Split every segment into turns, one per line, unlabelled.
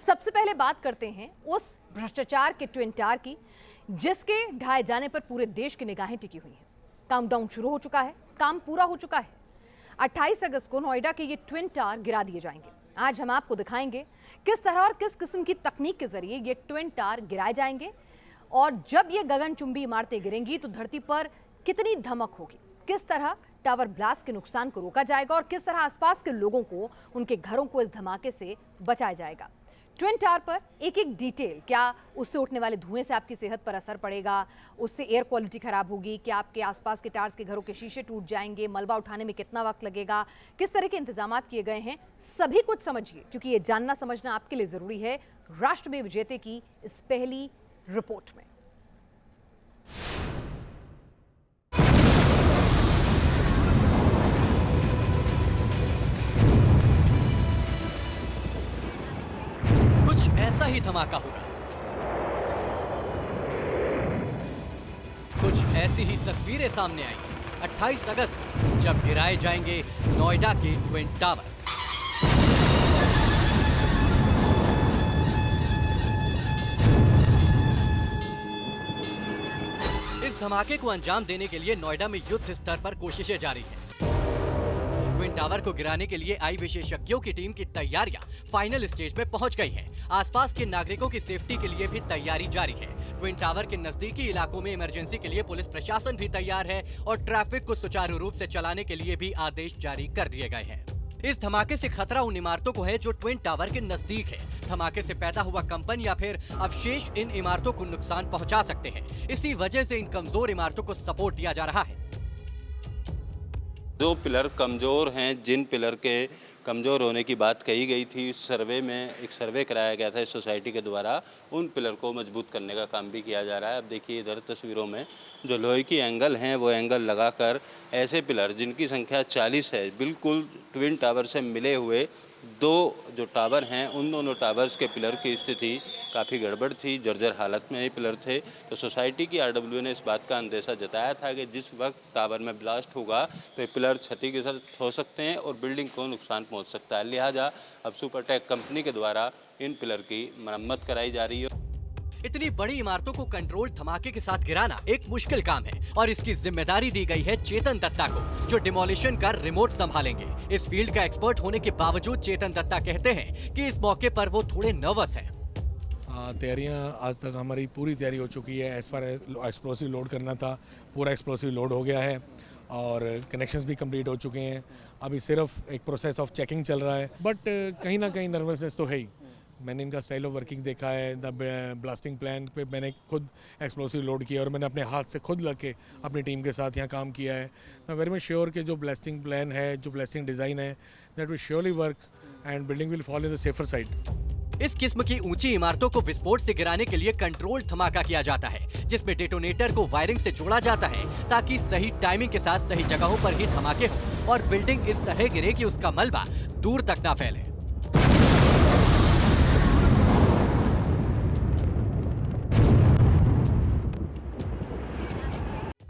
सबसे पहले बात करते हैं उस भ्रष्टाचार के ट्विन टावर की, जिसके ढाए जाने पर पूरे देश की निगाहें टिकी हुई हैं। काउंटडाउन शुरू हो चुका है, काम पूरा हो चुका है। 28 अगस्त को नोएडा के ये ट्विन टावर गिरा दिए जाएंगे। आज हम आपको दिखाएंगे किस तरह और किस किस्म की तकनीक के जरिए ये ट्विन टावर गिराए जाएंगे, और जब ये गगनचुंबी इमारतें गिरेंगी तो धरती पर कितनी धमक होगी, किस तरह टावर ब्लास्ट के नुकसान को रोका जाएगा और किस तरह आसपास के लोगों को, उनके घरों को इस धमाके से बचाया जाएगा। ट्विन टावर पर एक एक डिटेल, क्या उससे उठने वाले धुएं से आपकी सेहत पर असर पड़ेगा, उससे एयर क्वालिटी खराब होगी, क्या आपके आसपास के टावर्स के घरों के शीशे टूट जाएंगे, मलबा उठाने में कितना वक्त लगेगा, किस तरह के इंतजाम किए गए हैं, सभी कुछ समझिए, क्योंकि ये जानना समझना आपके लिए जरूरी है राष्ट्र में विजेते की इस पहली रिपोर्ट में।
ऐसा ही धमाका होगा, कुछ ऐसी ही तस्वीरें सामने आएंगी 28 अगस्त को, जब गिराए जाएंगे नोएडा के ट्विन टावर। इस धमाके को अंजाम देने के लिए नोएडा में युद्ध स्तर पर कोशिशें जारी हैं। ट्विन टावर को गिराने के लिए आई विशेषज्ञों की टीम की तैयारियां फाइनल स्टेज में पहुंच गई हैं। आसपास के नागरिकों की सेफ्टी के लिए भी तैयारी जारी है। ट्विन टावर के नजदीकी इलाकों में इमरजेंसी के लिए पुलिस प्रशासन भी तैयार है और ट्रैफिक को सुचारू रूप से चलाने के लिए भी आदेश जारी कर दिए गए हैं। इस धमाके से खतरा उन इमारतों को है जो ट्विन टावर के नजदीक है। धमाके से पैदा हुआ कंपन या फिर अवशेष इन इमारतों को नुकसान पहुंचा सकते हैं। इसी वजह से इन कमजोर इमारतों को सपोर्ट दिया जा रहा है।
जो पिलर कमज़ोर हैं, जिन पिलर के कमज़ोर होने की बात कही गई थी, उस सर्वे में एक सर्वे कराया गया था इस सोसाइटी के द्वारा, उन पिलर को मजबूत करने का काम भी किया जा रहा है। अब देखिए इधर तस्वीरों में जो लोहे की एंगल हैं, वो एंगल लगाकर ऐसे पिलर जिनकी संख्या 40 है, बिल्कुल ट्विन टावर से मिले हुए दो जो टावर हैं, उन दोनों टावर्स के पिलर की स्थिति काफ़ी गड़बड़ थी, जर्जर हालत में ये पिलर थे। तो सोसाइटी की आरडब्ल्यू ने इस बात का अंदेशा जताया था कि जिस वक्त टावर में ब्लास्ट होगा तो ये पिलर क्षतिग्रस्त हो सकते हैं और बिल्डिंग को नुकसान पहुंच सकता है। लिहाजा अब सुपरटेक कंपनी के द्वारा इन पिलर की मरम्मत कराई जा रही है।
इतनी बड़ी इमारतों को कंट्रोल धमाके के साथ गिराना एक मुश्किल काम है और इसकी जिम्मेदारी दी गई है चेतन दत्ता को, जो डिमोलिशन का रिमोट संभालेंगे। इस फील्ड का एक्सपर्ट होने के बावजूद चेतन दत्ता कहते हैं कि इस मौके पर वो थोड़े नर्वस हैं।
तैयारियां आज तक हमारी पूरी तैयारी हो चुकी है। एज फार एक्सप्लोसिव लोड करना था, पूरा एक्सप्लोसिव लोड हो गया है और कनेक्शंस भी कंप्लीट हो चुके हैं। अभी सिर्फ एक प्रोसेस ऑफ चेकिंग चल रहा है, बट कहीं ना कहीं नर्वसनेस तो है ही। मैंने इनका स्टाइल ऑफ वर्किंग देखा है। द ब्लास्टिंग प्लान पे मैंने खुद एक्सप्लोसिव लोड किया और मैंने अपने हाथ से खुद लग के अपनी टीम के साथ यहाँ काम किया है। मैं वेरी मच श्योर कि जो ब्लास्टिंग प्लान है, जो ब्लास्टिंग डिज़ाइन है, that will surely work and building will fall in the safer side.
इस किस्म की ऊंची इमारतों को विस्फोट से गिराने के लिए कंट्रोल धमाका किया जाता है, जिसमें डेटोनेटर को वायरिंग से जोड़ा जाता है ताकि सही टाइमिंग के साथ सही जगहों पर ही धमाके हो और बिल्डिंग इस तरह गिरे कि उसका मलबा दूर तक ना फैले।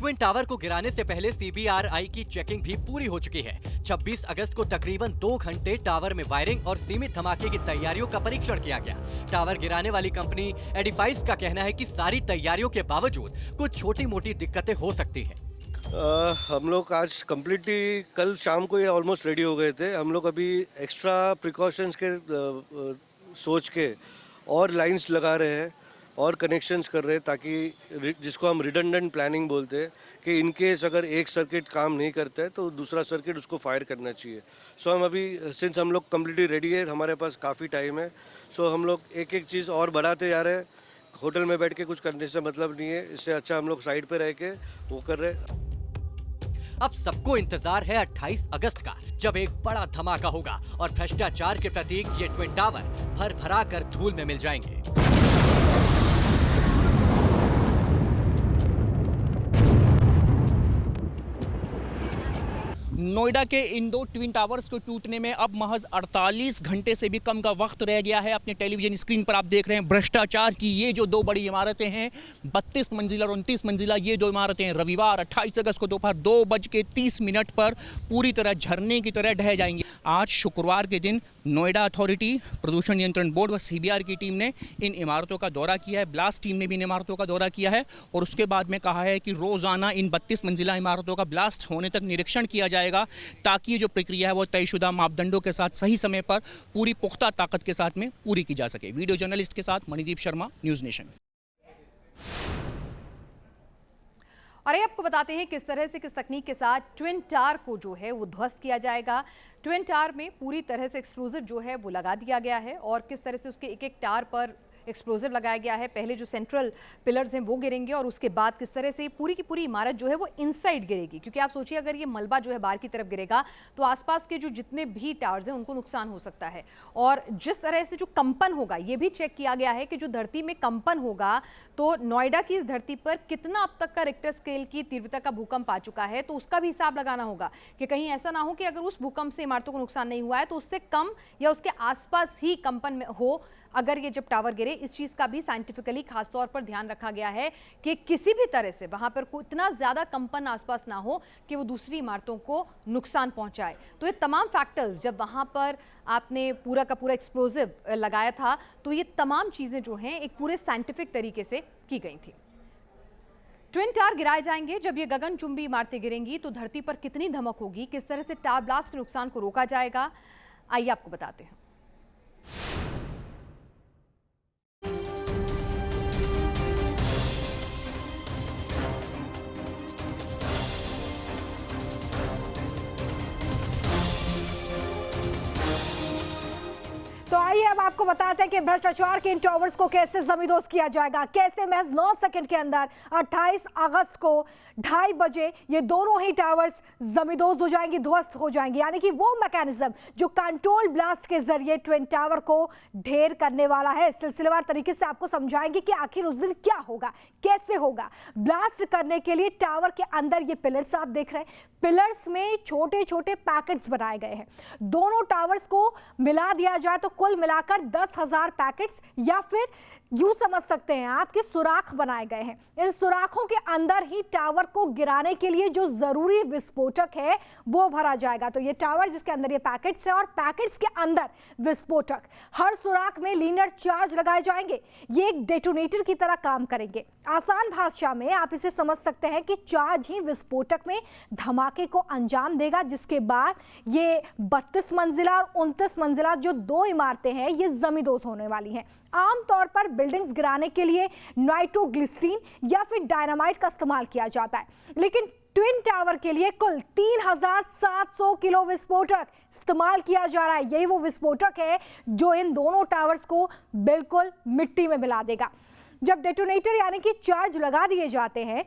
ट्विन टावर को गिराने से पहले सीबीआरआई की चेकिंग भी पूरी हो चुकी है। 26 अगस्त को तकरीबन 2 घंटे टावर में वायरिंग और सीमित धमाके की तैयारियों का परीक्षण किया गया। टावर गिराने वाली कंपनी एडिफाइस का कहना है कि सारी तैयारियों के बावजूद कुछ छोटी मोटी दिक्कतें हो सकती हैं।
हम लोग आज कम्प्लीटली कल शाम को ये ऑलमोस्ट रेडी हो गए थे। हम लोग अभी एक्स्ट्रा प्रिकॉशंस के सोच के और लाइंस लगा रहे हैं और कनेक्शंस कर रहे हैं, ताकि जिसको हम रिडंडेंट प्लानिंग बोलते हैं कि इन केस अगर एक सर्किट काम नहीं करता है तो दूसरा सर्किट उसको फायर करना चाहिए। सो हम अभी सिंस हम लोग कम्प्लीटली रेडी है, हमारे पास काफ़ी टाइम है, सो हम लोग एक एक चीज़ और बढ़ाते जा रहे हैं। होटल में बैठ के कुछ करने से मतलब नहीं है, इससे अच्छा हम लोग साइड पे रह के वो कर रहे हैं।
अब सबको इंतजार है 28 अगस्त का, जब एक बड़ा धमाका होगा और भ्रष्टाचार के प्रतीक ये ट्विन टावर भर भरा कर धूल में मिल जाएंगे।
नोएडा के इन दो ट्विन टावर्स को टूटने में अब महज 48 घंटे से भी कम का वक्त रह गया है। अपने टेलीविजन स्क्रीन पर आप देख रहे हैं भ्रष्टाचार की ये जो दो बड़ी इमारतें हैं, 32 मंजिला और 29 मंजिला, ये दो इमारतें रविवार 28 अगस्त को दोपहर 2:30 पर पूरी तरह झरने की तरह ढह जाएंगी। आज शुक्रवार के दिन नोएडा अथॉरिटी, प्रदूषण नियंत्रण बोर्ड व CBR की टीम ने इन इमारतों का दौरा किया है। ब्लास्ट टीम ने भी इन इमारतों का दौरा किया है और उसके बाद में कहा है कि रोजाना इन 32 मंजिला इमारतों का ब्लास्ट होने तक निरीक्षण किया जाएगा, ताकि ये जो प्रक्रिया है वो तयशुदा मापदंडों के साथ सही समय पर पूरी पुख्ता ताकत के साथ में पूरी की जा सके। वीडियो जर्नलिस्ट के साथ मणिदीप शर्मा, न्यूज़ नेशन।
और ये आपको बताते हैं किस तरह से, किस तकनीक के साथ ट्विन टावर को जो है वो ध्वस्त किया जाएगा। ट्विन टावर में पूरी तरह से एक्सप्लोजिव जो है वो लगा दिया गया है और किस तरह से उसके एक एक टावर पर एक्सप्लोजिव लगाया गया है। पहले जो सेंट्रल पिलर्स हैं वो गिरेंगे और उसके बाद किस तरह से पूरी की पूरी इमारत जो है वो इनसाइड गिरेगी, क्योंकि आप सोचिए अगर ये मलबा जो है बाहर की तरफ गिरेगा तो आसपास के जो जितने भी टावर्स हैं उनको नुकसान हो सकता है। और जिस तरह से जो कंपन होगा, ये भी चेक किया गया है कि जो धरती में कंपन होगा तो नोएडा की इस धरती पर कितना अब तक का रिक्टर स्केल की तीव्रता का भूकंप आ चुका है, तो उसका भी हिसाब लगाना होगा कि कहीं ऐसा ना हो कि अगर उस भूकंप से इमारतों को नुकसान नहीं हुआ है तो उससे कम या उसके आसपास ही कंपन में हो अगर ये जब टावर गिरे। इस चीज़ का भी साइंटिफिकली खासतौर पर ध्यान रखा गया है कि किसी भी तरह से वहां पर इतना ज़्यादा कंपन आसपास ना हो कि वो दूसरी इमारतों को नुकसान पहुंचाए। तो ये तमाम फैक्टर्स, जब वहां पर आपने पूरा का पूरा एक्सप्लोजिव लगाया था तो ये तमाम चीज़ें जो हैं एक पूरे साइंटिफिक तरीके से की गई थी। ट्विन टावर गिराए जाएंगे, जब ये गगनचुंबी इमारतें गिरेंगी तो धरती पर कितनी धमक होगी, किस तरह से टावर ब्लास्ट के नुकसान को रोका जाएगा, आइए आपको बताते हैं।
तो आइए अब आपको बताते हैं कि भ्रष्टाचार के इन टावर्स को कैसे जमींदोज किया जाएगा, कैसे महज 9 सेकंड के अंदर 28 अगस्त को 2:30 बजे ये दोनों ही टावर्स जमींदोज हो जाएंगी, ध्वस्त हो जाएंगी। यानी कि वो मैकेनिज्म जो कंट्रोल ब्लास्ट के जरिए ट्विन टावर को ढेर करने वाला है। सिलसिलेवार तरीके से आपको समझाएंगे कि आखिर उस दिन क्या होगा, कैसे होगा। ब्लास्ट करने के लिए टावर के अंदर ये पिलर्स आप देख रहे हैं, पिलर्स में छोटे छोटे पैकेट्स बनाए गए हैं। दोनों टावर्स को मिला दिया जाए तो कुल मिलाकर 10,000 पैकेट्स या फिर यूं समझ सकते हैं आपके सुराख बनाए गए हैं। इन सुराखों के अंदर ही टावर को गिराने के लिए जो जरूरी विस्फोटक है वो भरा जाएगा। तो ये टावर जिसके अंदर ये पैकेट्स है और पैकेट्स के अंदर विस्फोटक, हर सुराख में लीनियर चार्ज लगाए जाएंगे। ये एक डेटोनेटर की तरह काम करेंगे। आसान भाषा में आप इसे समझ सकते हैं कि चार्ज ही विस्फोटक में धमाके को अंजाम देगा, जिसके बाद ये 32 मंजिला और 29 मंजिला जो दो इमारतें हैं ये जमींदोज होने वाली हैं। आमतौर पर बिल्डिंग्स गिराने के लिए नाइट्रोग्लिसरीन या फिर डायनामाइट का इस्तेमाल किया जाता है, लेकिन ट्विन टावर के लिए कुल 3,700 किलो विस्फोटक इस्तेमाल किया जा रहा है। यही वो विस्फोटक है जो इन दोनों टावर्स को बिल्कुल मिट्टी में मिला देगा। जब डेटोनेटर यानी कि चार्ज लगा दिए जाते हैं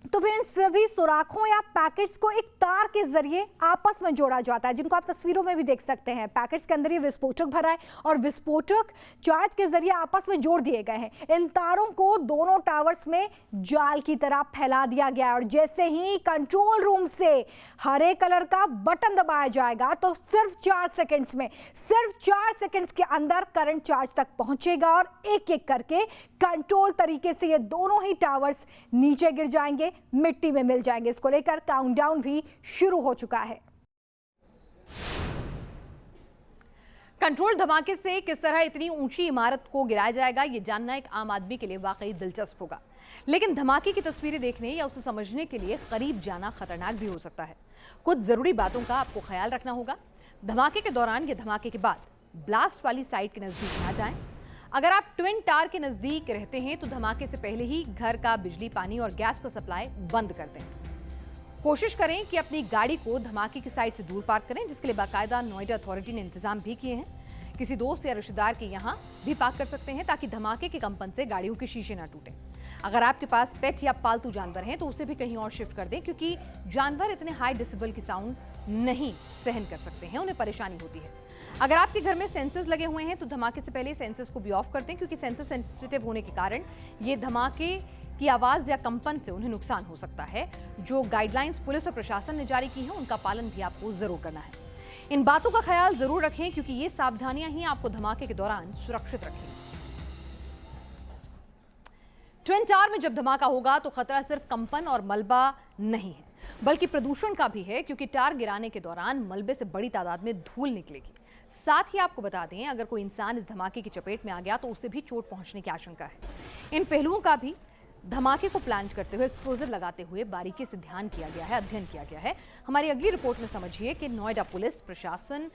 तो फिर इन सभी सुराखों या पैकेट्स को एक तार के जरिए आपस में जोड़ा जाता है, जिनको आप तस्वीरों में भी देख सकते हैं। पैकेट्स के अंदर ये विस्फोटक भरा है और विस्फोटक चार्ज के जरिए आपस में जोड़ दिए गए हैं। इन तारों को दोनों टावर्स में जाल की तरह फैला दिया गया है और जैसे ही कंट्रोल रूम से हरे कलर का बटन दबाया जाएगा तो सिर्फ 4 सेकेंड्स में, सिर्फ 4 सेकेंड्स के अंदर करंट चार्ज तक पहुंचेगा और एक एक करके कंट्रोल तरीके से ये दोनों ही टावर्स नीचे गिर जाएंगे, मिट्टी में मिल जाएंगे। इसको लेकर काउंटडाउन भी शुरू हो चुका है।
कंट्रोल धमाके से किस तरह इतनी ऊंची इमारत को गिराया जाएगा, ये जानना एक आम आदमी के लिए वाकई दिलचस्प होगा। लेकिन धमाके की तस्वीरें देखने या उसे समझने के लिए करीब जाना खतरनाक भी हो सकता है। कुछ जरूरी बातों का आपको ख्याल रखना होगा। धमाके के दौरान या धमाके के बाद ब्लास्ट वाली साइट के नजदीक ना जाएं। अगर आप ट्विन टावर के नजदीक रहते हैं तो धमाके से पहले ही घर का बिजली, पानी और गैस का सप्लाई बंद कर दें। कोशिश करें कि अपनी गाड़ी को धमाके की साइट से दूर पार्क करें, जिसके लिए बाकायदा नोएडा अथॉरिटी ने इंतजाम भी किए हैं। किसी दोस्त या रिश्तेदार के यहाँ भी पार्क कर सकते हैं ताकि धमाके के कंपन से गाड़ियों के शीशे ना टूटें। अगर आपके पास पेट या पालतू जानवर हैं तो उसे भी कहीं और शिफ्ट कर दें, क्योंकि जानवर इतने हाई डेसिबल की साउंड नहीं सहन कर सकते हैं, उन्हें परेशानी होती है। अगर आपके घर में सेंसर्स लगे हुए हैं तो धमाके से पहले सेंसर्स को भी ऑफ करते हैं, क्योंकि सेंसर सेंसिटिव होने के कारण ये धमाके की आवाज या कंपन से उन्हें नुकसान हो सकता है। जो गाइडलाइंस पुलिस और प्रशासन ने जारी की हैं उनका पालन भी आपको जरूर करना है। इन बातों का ख्याल जरूर रखें, क्योंकि ये सावधानियां ही आपको धमाके के दौरान सुरक्षित रखेंगी। ट्विन टावर में जब धमाका होगा तो खतरा सिर्फ कंपन और मलबा नहीं है, बल्कि प्रदूषण का भी है, क्योंकि टावर गिराने के दौरान मलबे से बड़ी तादाद में धूल निकलेगी। साथ ही आपको बता दें, अगर कोई इंसान इस धमाके की चपेट में आ गया तो उसे भी चोट पहुंचने की आशंका है। इन पहलुओं का भी धमाके को प्लान करते हुए, एक्सप्लोजर लगाते हुए बारीकी से ध्यान किया गया है, अध्ययन किया गया है। हमारी अगली रिपोर्ट में समझिए कि नोएडा पुलिस प्रशासन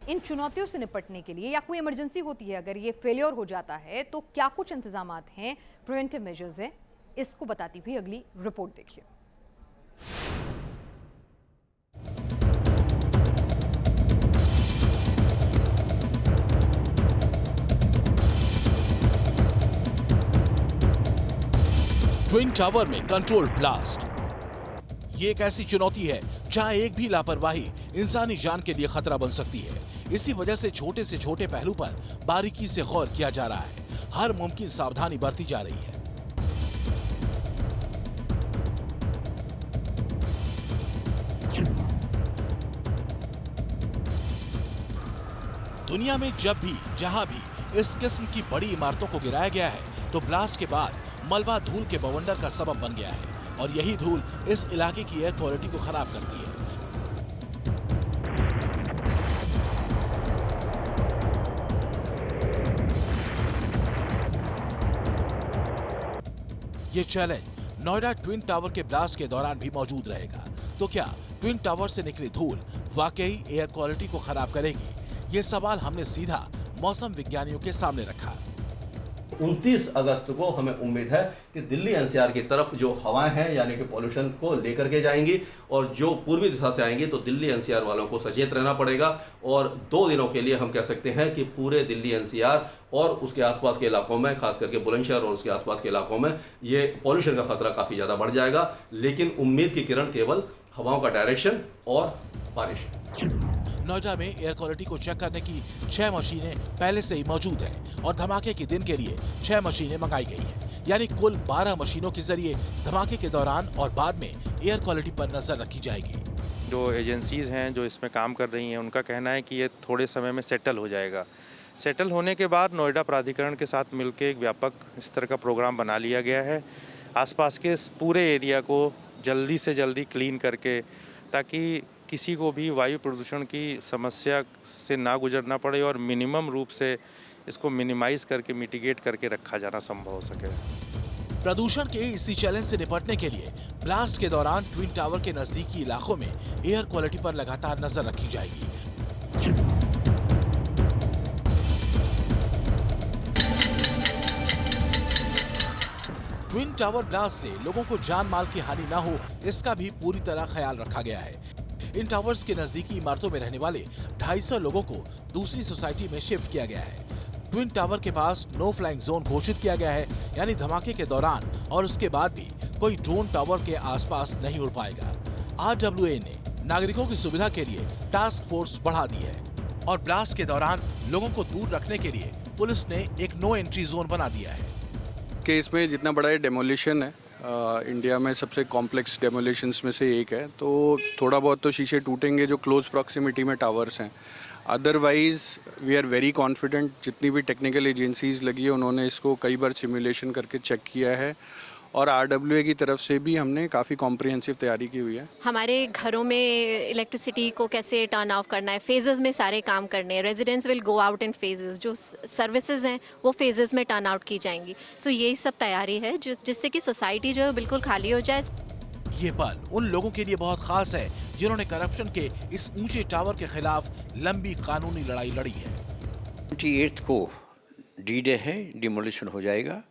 इन चुनौतियों से निपटने के लिए, या कोई इमरजेंसी होती है अगर ये फेलियर हो जाता है तो क्या कुछ इंतजामात हैं, प्रिवेंटिव मेजर्स हैं, इसको बताती हुई अगली रिपोर्ट देखिए।
ट्विन टावर में कंट्रोल ब्लास्ट। ये एक ऐसी चुनौती है जहां एक भी लापरवाही इंसानी जान के लिए खतरा बन सकती है। इसी वजह से छोटे पहलू पर बारीकी से गौर किया जा रहा है। हर मुमकिन सावधानी बरती जा रही है। दुनिया में जब भी जहां भी इस किस्म की बड़ी इमारतों को गिराया गया है तो ब्लास्ट के बाद मलबा धूल के बवंडर का सबब बन गया है, और यही धूल इस इलाके की एयर क्वालिटी को खराब करती है। ये चैलेंज नोएडा ट्विन टावर के ब्लास्ट के दौरान भी मौजूद रहेगा। तो क्या ट्विन टावर से निकली धूल वाकई एयर क्वालिटी को खराब करेगी? ये सवाल हमने सीधा मौसम विज्ञानियों के सामने रखा।
29 अगस्त को हमें उम्मीद है कि दिल्ली एनसीआर की तरफ जो हवाएं हैं यानी कि पॉल्यूशन को लेकर के जाएंगी, और जो पूर्वी दिशा से आएंगी तो दिल्ली एनसीआर वालों को सचेत रहना पड़ेगा। और 2 दिनों के लिए हम कह सकते हैं कि पूरे दिल्ली एनसीआर और उसके आसपास के इलाकों में, खास करके बुलंदशहर और उसके आसपास के इलाकों में, ये पॉल्यूशन का खतरा काफ़ी ज़्यादा बढ़ जाएगा। लेकिन उम्मीद की किरण केवल हवाओं का डायरेक्शन और बारिश।
नोएडा में एयर क्वालिटी को चेक करने की 6 मशीनें पहले से ही मौजूद हैं और धमाके के दिन के लिए 6 मशीनें मंगाई गई हैं। यानी कुल 12 मशीनों के जरिए धमाके के दौरान और बाद में एयर क्वालिटी पर नजर रखी जाएगी।
जो एजेंसीज हैं जो इसमें काम कर रही हैं, उनका कहना है कि ये थोड़े समय में सेटल हो जाएगा। सेटल होने के बाद नोएडा प्राधिकरण के साथ मिलकर एक व्यापक स्तर का प्रोग्राम बना लिया गया है, आसपास के पूरे एरिया को जल्दी से जल्दी क्लीन करके, ताकि किसी को भी वायु प्रदूषण की समस्या से ना गुजरना पड़े और मिनिमम रूप से इसको मिनिमाइज करके, मिटिगेट करके रखा जाना संभव हो सके।
प्रदूषण के इसी चैलेंज से निपटने के लिए ब्लास्ट के दौरान ट्विन टावर के नजदीकी इलाकों में एयर क्वालिटी पर लगातार नजर रखी जाएगी। ट्विन टावर ब्लास्ट से लोगों को जान माल की हानि न हो, इसका भी पूरी तरह ख्याल रखा गया है। इन टावर्स के नजदीकी इमारतों में रहने वाले 250 लोगों को दूसरी सोसाइटी में शिफ्ट किया गया है। ट्विन टावर के पास नो फ्लाइंग जोन घोषित किया गया है, यानी धमाके के दौरान और उसके बाद भी कोई ड्रोन टावर के आसपास नहीं उड़ पाएगा। RWA ने नागरिकों की सुविधा के लिए टास्क फोर्स बढ़ा दी है और ब्लास्ट के दौरान लोगों को दूर रखने के लिए पुलिस ने एक नो एंट्री जोन बना दिया है।
कि इसमें जितना बड़ा ये डेमोलिशन है, इंडिया में सबसे कॉम्प्लेक्स डेमोलिशंस में से एक है, तो थोड़ा बहुत तो शीशे टूटेंगे जो क्लोज प्रॉक्सिमिटी में टावर्स हैं। Otherwise we are very confident. जितनी भी टेक्निकल एजेंसीज लगी है उन्होंने इसको कई बार सिमुलेशन करके चेक किया है, और RWA की तरफ से भी हमने काफ़ी कॉम्प्रिहेंसिव तैयारी की हुई है।
हमारे घरों में इलेक्ट्रिसिटी को कैसे टर्न ऑफ करना है, फेजेस में सारे काम करने हैं। Residents will go out in phases, जो सर्विसेज हैं वो फेजेस में टर्न आउट की जाएंगी। सो यही सब तैयारी है जिससे कि सोसाइटी जो है बिल्कुल खाली हो जाए।
ये पल उन लोगों के लिए बहुत खास है जिन्होंने करप्शन के इस ऊंचे टावर के खिलाफ लंबी कानूनी लड़ाई लड़ी है।
28 को D-Day है, डिमोलिशन हो जाएगा।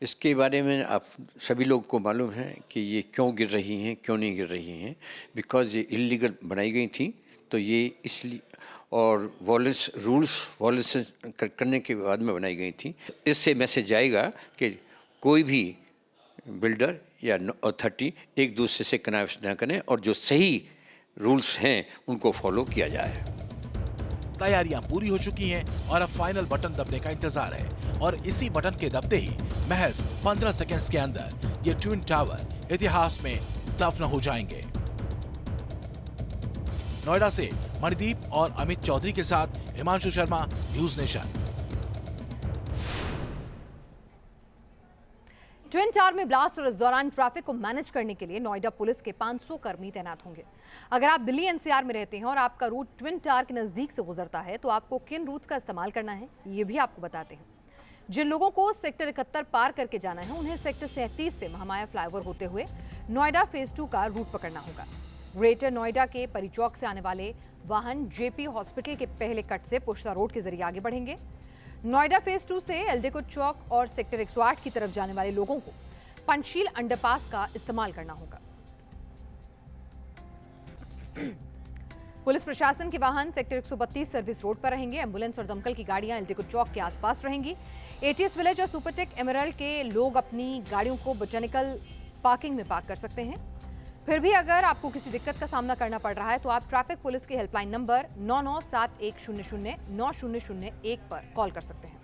इसके बारे में आप सभी लोग को मालूम है कि ये क्यों गिर रही हैं, क्यों नहीं गिर रही हैं। बिकॉज ये इलीगल बनाई गई थी, तो ये इसलिए, और वॉलेंस करने के बाद में बनाई गई थी। इससे मैसेज आएगा कि कोई भी बिल्डर या अथॉरिटी एक दूसरे से कन्वर्स ना करें और जो सही रूल्स हैं उनको फॉलो किया जाए।
तैयारियां पूरी हो चुकी हैं और अब फाइनल बटन दबने का इंतजार है और इसी बटन के दबते ही महज 15 सेकंड्स के अंदर ये ट्विन टावर इतिहास में दफन हो जाएंगे। नोएडा से मणिदीप और अमित चौधरी के साथ Himanshu Sharma, news nation.
Twin tower में ब्लास्ट और इस दौरान ट्रैफिक को मैनेज करने के लिए नोएडा पुलिस के 500 कर्मी तैनात होंगे। अगर आप दिल्ली एनसीआर में रहते हैं और आपका रूट ट्विन टावर के नजदीक से गुजरता है तो आपको किन रूट्स का इस्तेमाल करना है ये भी आपको बताते हैं। जिन लोगों को सेक्टर 71 पार करके जाना है उन्हें सेक्टर 37 से महामाया फ्लाईओवर होते हुए नोएडा फेज 2 का रूट पकड़ना होगा। ग्रेटर नोएडा के परी चौक से आने वाले वाहन जेपी हॉस्पिटल के पहले कट से पुष्ता रोड के जरिए आगे बढ़ेंगे। नोएडा फेज 2 से एल्डेको चौक और सेक्टर 108 की तरफ जाने वाले लोगों को पंचशील अंडरपास का इस्तेमाल करना होगा। पुलिस प्रशासन के वाहन सेक्टर 132 सर्विस रोड पर रहेंगे। एम्बुलेंस और दमकल की गाड़ियां एल्डेको चौक के आसपास रहेंगी। एटीएस विलेज और सुपरटेक एमरल्ड के लोग अपनी गाड़ियों को बोटेनिकल पार्किंग में पार्क कर सकते हैं। फिर भी अगर आपको किसी दिक्कत का सामना करना पड़ रहा है तो आप ट्रैफिक पुलिस के हेल्पलाइन नंबर 9971009001 पर कॉल कर सकते हैं।